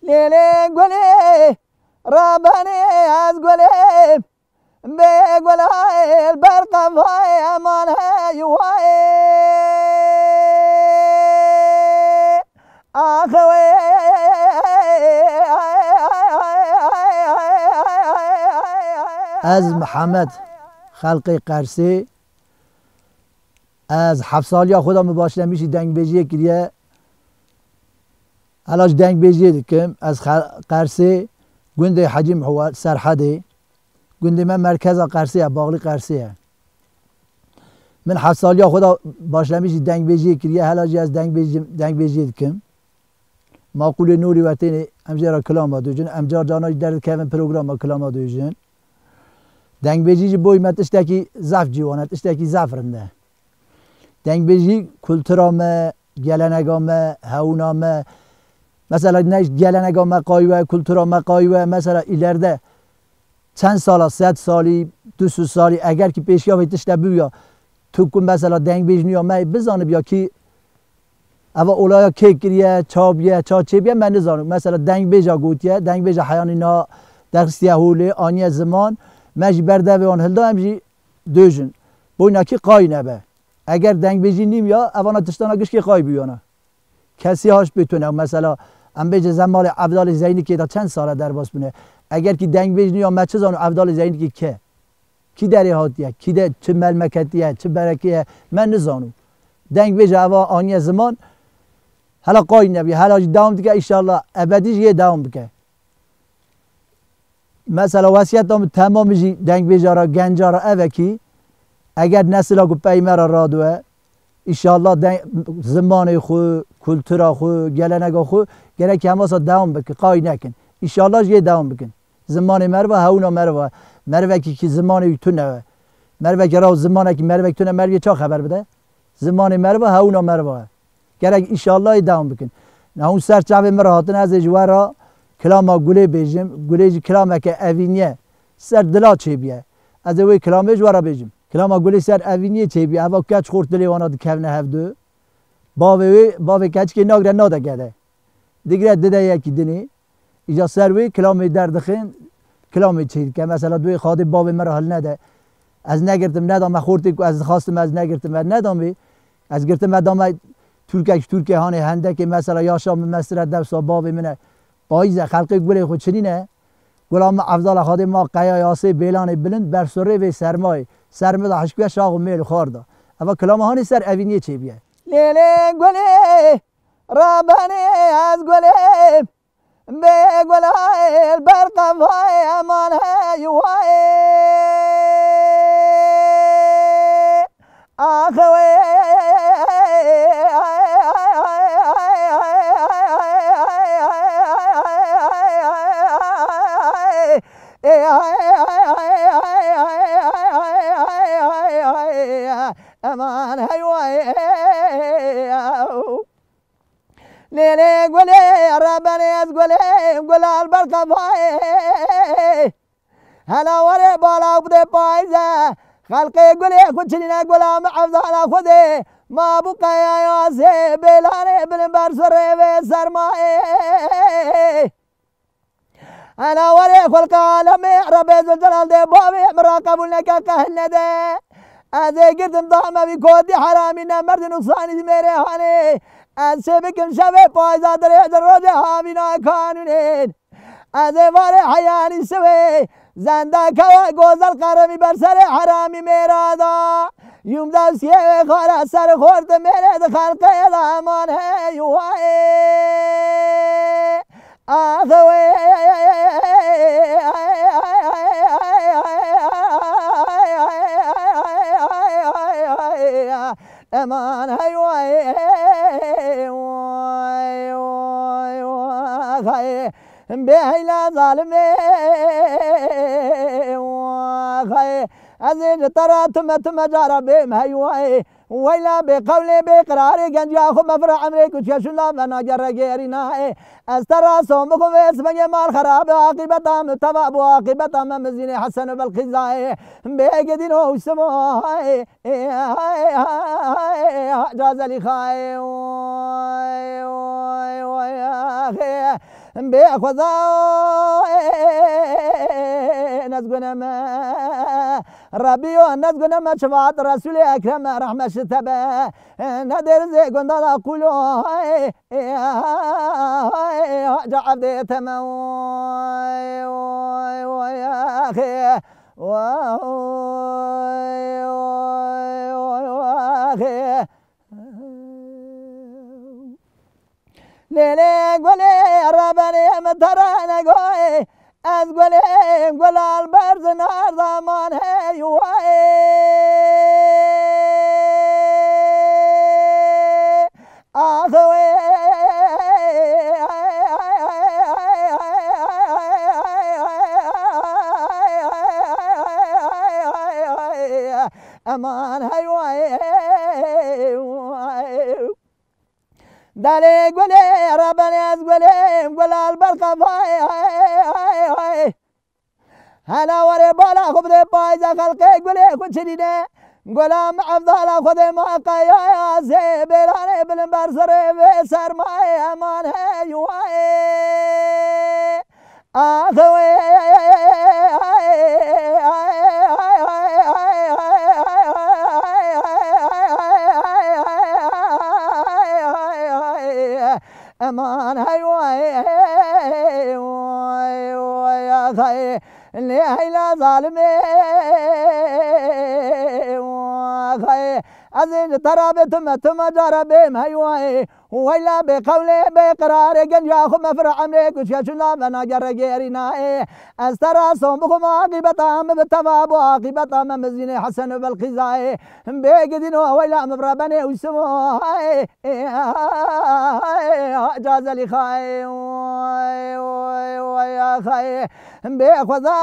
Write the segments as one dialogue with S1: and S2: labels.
S1: لیلی گلی رابانی از گلی به گلای برقوای امان هیوای آخوی از محمد خلق قرسی از 7 سالی خدا مباشله میشی دنگ بیجی کریه علاج دنگ بیجی دکم از قرسی گنده حجم هو سرحدی گنده من مرکز قرسیه باغلی قرسیه من 7 سالی خدا باشله میشی دنگ بیجی کریه علاج از دنگ بیجی دکم معقول نوری وقتی امجار کلام دوجن امجار جانای درد کردن پروگرام کلام دوجن دنگ بیجی بوی مت اشتکی ضعف جوانت اشتکی ضعف رنده دنگ بیجی کلترام گلنگام هونام مثلا نش گلنگام قایوه کلترام قایوه مثلا ایلرده چند سال 100 سالی 200 سالی اگر که پیشیا ویتش بیا تو کن مثلا دنگ بیجی یا من بزانه بیا کی اوا اولایا کیک کریه چابیه چاچه بیه من نزانم مثلا دنگ بیجا گوتیه دنگ بیجا حیانی نا درستیه هوله آنیه زمان مجی برده و آن هلدا همجی دوجن بوینا کی قای نبه اگر دنگ بیجی نیم یا اوانا تشتانا گش کی قای بیانا کسی هاش بتونه مثلا ام بیجه زمان عبدال زینی که تا چند ساله در باس بونه اگر کی دنگ بیجی یا مچه زانو عبدال زینی که کی دری هاتیه کی ده چه ملمکتیه چه برکیه من نزانم دنگ بیجا اوا آنیه زمان حالا قای نبی حالا دوام دیگه انشالله ابدیش یه دوام بکه مثلا وصیت دام تمام جی دنگ بیجارا گنجارا اوکی اگر نسلا کو پیمرا رادوه انشالله زمان خو کلتورا خو گلنگا خو گره که هماسا دوام بکه قای نکن انشالله یه دوام بکن زمان مروه هونا مروه که زمان تو نه مروه که راو زمانه که مروه تو نه مروه چا خبر بده زمان مروه هونا مروه گره انشالله دوام بکن نه اون سر چاوه مرا هاتن از اجوارا کلاما گله بیجم گله جی کلاما که اوینیه سر دلا چه بیه از اوی کلامش ورا بیجم کلاما گله سر اوینیه چه بیه اوا کچ خورد دلی وانا دکونه هفدو باوی کچ که ناگره ناده گده دیگره دده یکی دنی ایجا سر وی کلامی دردخین کلامی چه که مثلا دوی خاطر باوی مرا حل نده از نگرتم ندام خورد از خواستم از نگرتم ندامی از گرتم ندام ترکه هانه هنده که مثلا یا شام مسرت دفسا باوی منه پاییز خلق گل خود چنینه غلام افضل خادم ما قیا یاسه بیلان بلند بر سره و سرمای سرمدا حشکه شاق و میل خورده اما کلام هانی سر اوینیه چه بیه لیلی گلی رابانی از گلی به گلای برقوای امان هیوای آخوی امان هیوای لیلی گلی ربانی از گلی گلال برقوای هلا وره بالا بده پایزه خلق گلی خود چنینه غلام افضل خوده ما بقیا یاسه بیلانه بلن بر سره و سرمایه انا وره خلق عالم رب زلزلال ده بابي مراقب لك قهن ده از گردم دامه بی کودی حرامی نمرد نقصانی میره هانه از شبکم شبه پایزا دره در روز هامینا کانونین از واره حیانی سوی زنده کوا گوزل قرمی بر سر حرامی میرادا یوم دستیه خارا سر خورد میره ده خلقه امان هیوائه آخوه امان هیوائه بهیلا ظالمه از این ترى تم جارا بهم هیوائه ویلا بقول بقرار گنجا خو مفرع عمري كنت شلا بنا جر غيرنا از ترى صومكم اسمه مال خراب عاقبتهم تباب عاقبتهم مزين حسن بالقزاء بيقدين وسمو جاز لي خاي يا أخي بيخوضا نزقنا ما ربي ونزقنا ما شفاعة رسول أكرم رحمة شتبه ندر زي قندلا كله جعب دي تموي يا أخي أخي ليلي قولي ربني مترانا قوي از قولي قول البرز نار زمان هيواي أخوي أمان هيواي دالي قولي ربني از قولي قول البرقة فاي هلا وري بالا خبري بايزا خلقي قولي خد شديدة قولا معفضالا خذي ما قيا زي بيراني بالمبرسري في سرماي امان هيواي اخوي امان هيواي يا خي اللي هيلا ظالمي خي أزين ترى ثم جربي مهيواي ويلا بقولي بقراري جنجا خم فرع عمري كشيشنا بنا جرجيرنا استرى صومكم عاقبة بالتفاب وعاقبة مزين حسن بالقزاي بيقدين ويلا مبربني وسمو جاز لي خاي ويا خاي بيخذا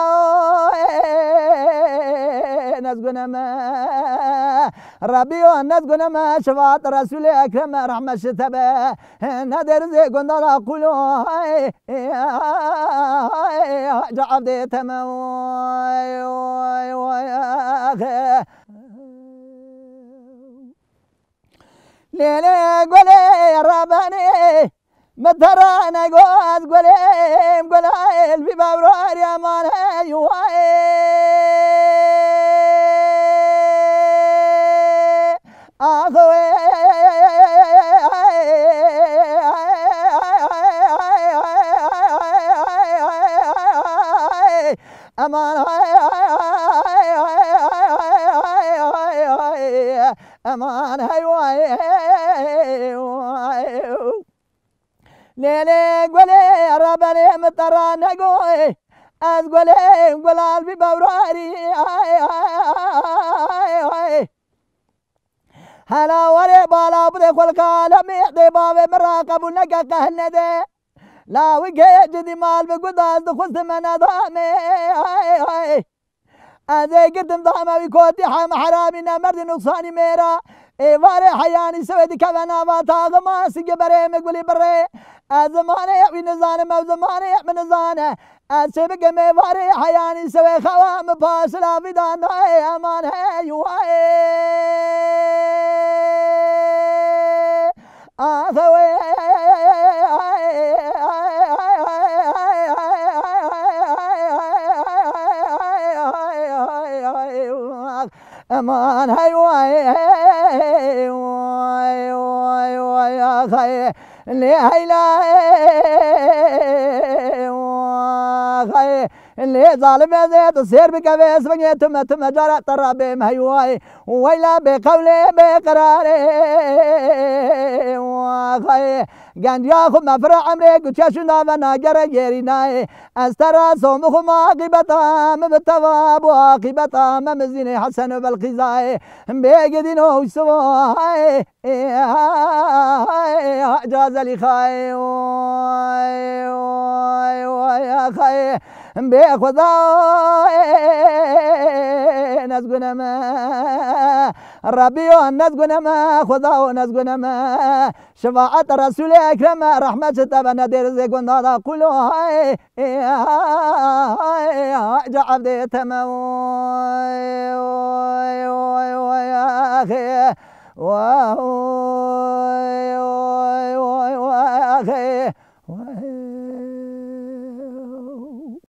S1: نزقنا ما ربي ونزقنا ما شفاعة رسول أكرم رحمة شتبه ندر زي قندلا قلو جعب دي تموي يا أخي ليلي قولي رباني مترانا قوز قولي قولي في بابرار يا مان هيواي أخوي أمان أمان هيواي ليلي قولي ربني مترانا قوي از قولي قولال في بوراري هلا وري بالا بدي خلق عالمي دي بابي مراقب ونكا كهنده لا وجه جدي مال بقداس دخلت من ضامي أزي قدم ضامي ويكوتي حام حرامنا مرد نقصاني ميرا واري حياني سويدي كفنا فاتاغ ما سيقبري مقولي بري زماني ونزاني ما زماني من زانه أسبق مي واري حياني سوي خوام باسلا في داناي أمان هيواي أخوي أمان هيواي يا خي اللي هيلا خي اللي ظالم زيت السير بكبيس بني ثم جرى ترى مهيواي ويلا بقولي بقراري خي قان ياخذ مفرع عمري كشاشنا بناجر جيريناي استرى صومكم عاقبة بالتواب وعاقبة مزين حسن بالقزاي بيقدين وسواي جاز لي خاي يا خاي بيخذا نزقنا ما ربي ونزقنا ما خذا ونزقنا ما شفاعة رسول أكرم رحمة تبنا دير زي قندالا كله جعب دي تموي يا أخي وای وای وای وای